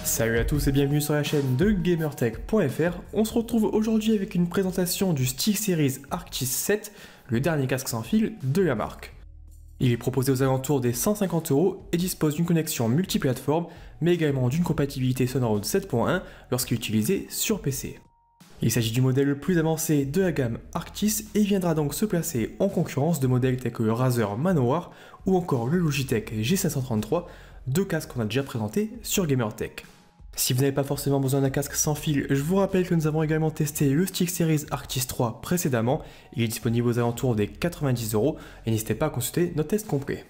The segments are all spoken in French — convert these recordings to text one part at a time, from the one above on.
Salut à tous et bienvenue sur la chaîne de GamerTech.fr. On se retrouve aujourd'hui avec une présentation du SteelSeries Arctis 7, le dernier casque sans fil de la marque. Il est proposé aux alentours des 150 € et dispose d'une connexion multiplateforme, mais également d'une compatibilité Sonorode 7.1 lorsqu'il est utilisé sur PC. Il s'agit du modèle le plus avancé de la gamme Arctis et viendra donc se placer en concurrence de modèles tels que le Razer Manowar ou encore le Logitech G533, deux casques qu'on a déjà présentés sur GamerTech. Si vous n'avez pas forcément besoin d'un casque sans fil, je vous rappelle que nous avons également testé le SteelSeries Arctis 3 précédemment. Il est disponible aux alentours des 90 € et n'hésitez pas à consulter notre test complet.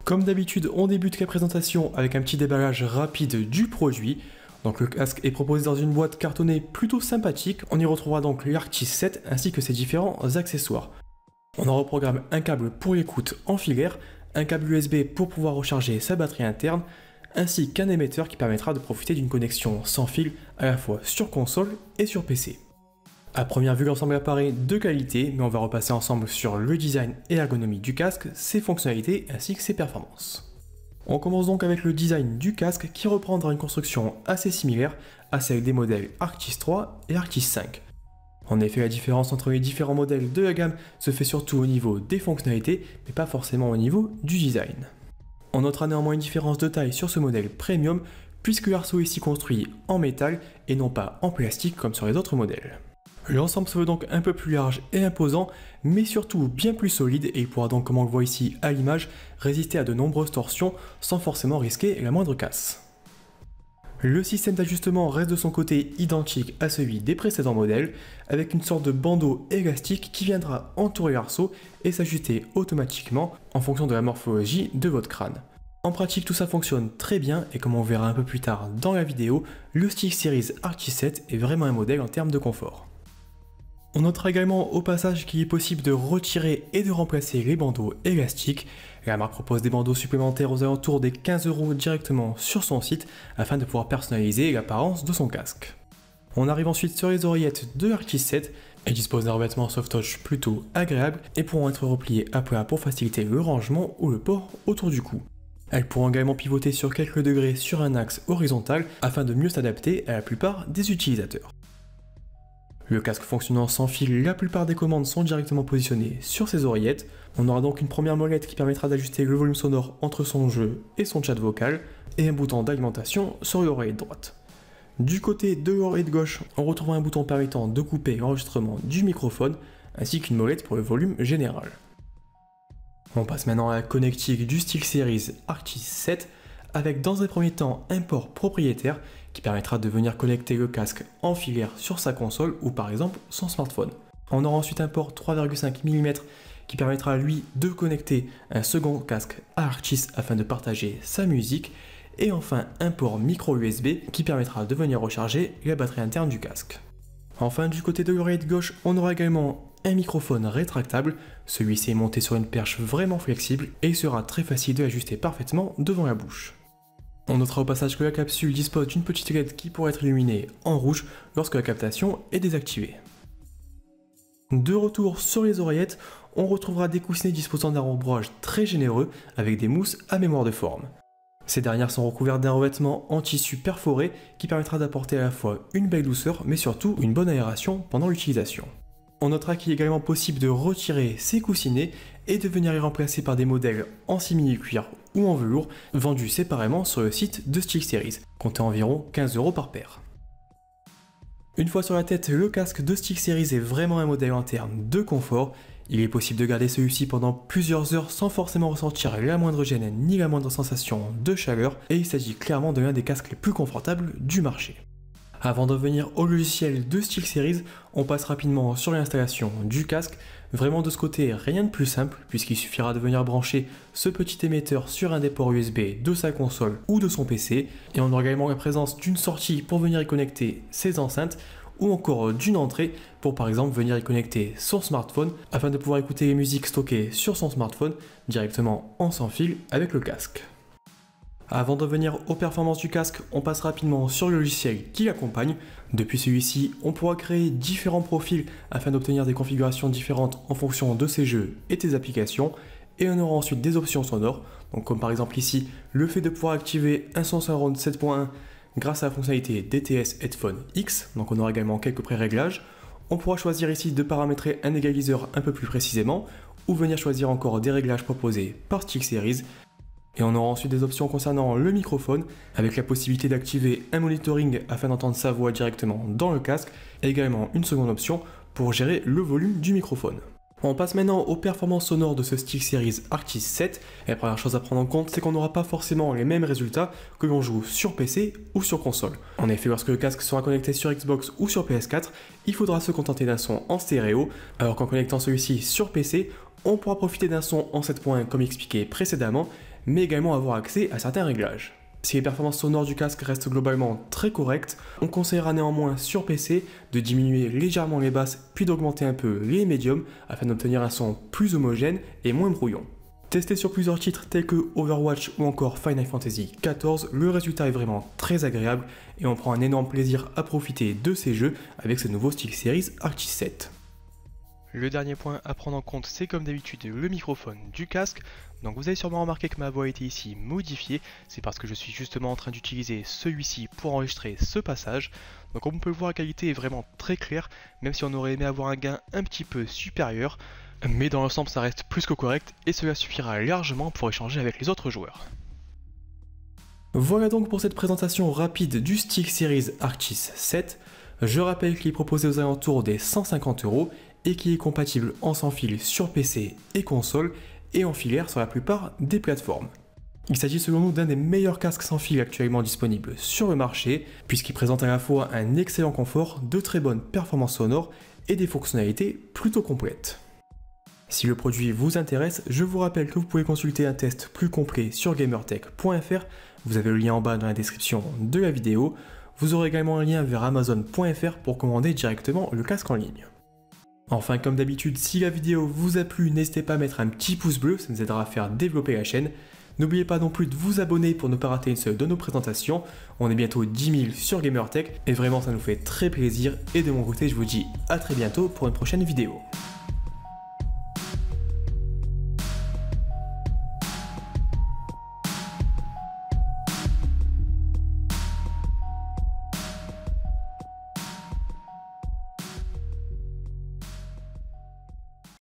Comme d'habitude, on débute la présentation avec un petit déballage rapide du produit. Donc le casque est proposé dans une boîte cartonnée plutôt sympathique. On y retrouvera donc l'Arctis 7 ainsi que ses différents accessoires. On en reprogramme un câble pour l'écoute en filaire, un câble USB pour pouvoir recharger sa batterie interne, ainsi qu'un émetteur qui permettra de profiter d'une connexion sans fil à la fois sur console et sur PC. A première vue, l'ensemble apparaît de qualité, mais on va repasser ensemble sur le design et l'ergonomie du casque, ses fonctionnalités ainsi que ses performances. On commence donc avec le design du casque qui reprendra une construction assez similaire à celle des modèles Arctis 3 et Arctis 5. En effet, la différence entre les différents modèles de la gamme se fait surtout au niveau des fonctionnalités, mais pas forcément au niveau du design. On notera néanmoins une différence de taille sur ce modèle premium, puisque l'arceau est ici construit en métal et non pas en plastique comme sur les autres modèles. L'ensemble se veut donc un peu plus large et imposant, mais surtout bien plus solide et il pourra donc, comme on le voit ici à l'image, résister à de nombreuses torsions sans forcément risquer la moindre casse. Le système d'ajustement reste de son côté identique à celui des précédents modèles, avec une sorte de bandeau élastique qui viendra entourer l'arceau et s'ajuster automatiquement en fonction de la morphologie de votre crâne. En pratique, tout ça fonctionne très bien et comme on verra un peu plus tard dans la vidéo, le SteelSeries Arctis 7 est vraiment un modèle en termes de confort. On notera également au passage qu'il est possible de retirer et de remplacer les bandeaux élastiques. La marque propose des bandeaux supplémentaires aux alentours des 15 € directement sur son site afin de pouvoir personnaliser l'apparence de son casque. On arrive ensuite sur les oreillettes de l'Arctis 7. Elles disposent d'un revêtement soft touch plutôt agréable et pourront être repliées à plat pour faciliter le rangement ou le port autour du cou. Elles pourront également pivoter sur quelques degrés sur un axe horizontal afin de mieux s'adapter à la plupart des utilisateurs. Le casque fonctionnant sans fil, la plupart des commandes sont directement positionnées sur ses oreillettes. On aura donc une première molette qui permettra d'ajuster le volume sonore entre son jeu et son chat vocal, et un bouton d'alimentation sur l'oreillette droite. Du côté de l'oreillette gauche, on retrouvera un bouton permettant de couper l'enregistrement du microphone, ainsi qu'une molette pour le volume général. On passe maintenant à la connectique du SteelSeries Arctis 7, avec dans un premier temps un port propriétaire qui permettra de venir connecter le casque en filaire sur sa console ou par exemple son smartphone. On aura ensuite un port 3,5 mm qui permettra lui de connecter un second casque à Arctis afin de partager sa musique et enfin un port micro USB qui permettra de venir recharger la batterie interne du casque. Enfin, du côté de l'oreillette gauche, on aura également un microphone rétractable. Celui-ci est monté sur une perche vraiment flexible et il sera très facile de l'ajuster parfaitement devant la bouche. On notera au passage que la capsule dispose d'une petite LED qui pourra être illuminée en rouge lorsque la captation est désactivée. De retour sur les oreillettes, on retrouvera des coussinets disposant d'un rembrage très généreux avec des mousses à mémoire de forme. Ces dernières sont recouvertes d'un revêtement en tissu perforé qui permettra d'apporter à la fois une belle douceur mais surtout une bonne aération pendant l'utilisation. On notera qu'il est également possible de retirer ces coussinets et de venir les remplacer par des modèles en simili-cuir ou en velours vendus séparément sur le site de SteelSeries, comptez environ 15 € par paire. Une fois sur la tête, le casque de SteelSeries est vraiment un modèle en termes de confort. Il est possible de garder celui-ci pendant plusieurs heures sans forcément ressentir la moindre gêne ni la moindre sensation de chaleur et il s'agit clairement de l'un des casques les plus confortables du marché. Avant de revenir au logiciel de SteelSeries, on passe rapidement sur l'installation du casque. Vraiment de ce côté, rien de plus simple puisqu'il suffira de venir brancher ce petit émetteur sur un des ports USB de sa console ou de son PC et on aura également la présence d'une sortie pour venir y connecter ses enceintes ou encore d'une entrée pour par exemple venir y connecter son smartphone afin de pouvoir écouter les musiques stockées sur son smartphone directement en sans fil avec le casque. Avant de revenir aux performances du casque, on passe rapidement sur le logiciel qui l'accompagne. Depuis celui-ci, on pourra créer différents profils afin d'obtenir des configurations différentes en fonction de ses jeux et tes applications. Et on aura ensuite des options sonores, donc comme par exemple ici, le fait de pouvoir activer un son Sonorode 7.1 grâce à la fonctionnalité DTS Headphone X, donc on aura également quelques pré-réglages. On pourra choisir ici de paramétrer un égaliseur un peu plus précisément, ou venir choisir encore des réglages proposés par SteelSeries. Et on aura ensuite des options concernant le microphone, avec la possibilité d'activer un monitoring afin d'entendre sa voix directement dans le casque, et également une seconde option pour gérer le volume du microphone. On passe maintenant aux performances sonores de ce SteelSeries Arctis 7, et la première chose à prendre en compte, c'est qu'on n'aura pas forcément les mêmes résultats que l'on joue sur PC ou sur console. En effet, lorsque le casque sera connecté sur Xbox ou sur PS4, il faudra se contenter d'un son en stéréo, alors qu'en connectant celui-ci sur PC, on pourra profiter d'un son en 7 points comme expliqué précédemment, mais également avoir accès à certains réglages. Si les performances sonores du casque restent globalement très correctes, on conseillera néanmoins sur PC de diminuer légèrement les basses puis d'augmenter un peu les médiums afin d'obtenir un son plus homogène et moins brouillon. Testé sur plusieurs titres tels que Overwatch ou encore Final Fantasy XIV, le résultat est vraiment très agréable et on prend un énorme plaisir à profiter de ces jeux avec ce nouveau SteelSeries Arctis 7. Le dernier point à prendre en compte, c'est comme d'habitude le microphone du casque. Donc vous avez sûrement remarqué que ma voix a été ici modifiée, c'est parce que je suis justement en train d'utiliser celui-ci pour enregistrer ce passage. Donc comme on peut le voir, la qualité est vraiment très claire, même si on aurait aimé avoir un gain un petit peu supérieur. Mais dans l'ensemble ça reste plus que correct et cela suffira largement pour échanger avec les autres joueurs. Voilà donc pour cette présentation rapide du SteelSeries Arctis 7. Je rappelle qu'il est proposé aux alentours des 150 € et qui est compatible en sans fil sur PC et console et en filaire sur la plupart des plateformes. Il s'agit selon nous d'un des meilleurs casques sans fil actuellement disponibles sur le marché, puisqu'il présente à la fois un excellent confort, de très bonnes performances sonores et des fonctionnalités plutôt complètes. Si le produit vous intéresse, je vous rappelle que vous pouvez consulter un test plus complet sur gamertech.fr, vous avez le lien en bas dans la description de la vidéo, vous aurez également un lien vers amazon.fr pour commander directement le casque en ligne. Enfin, comme d'habitude, si la vidéo vous a plu, n'hésitez pas à mettre un petit pouce bleu, ça nous aidera à faire développer la chaîne. N'oubliez pas non plus de vous abonner pour ne pas rater une seule de nos présentations. On est bientôt 10 000 sur Gamertech et vraiment ça nous fait très plaisir. Et de mon côté, je vous dis à très bientôt pour une prochaine vidéo.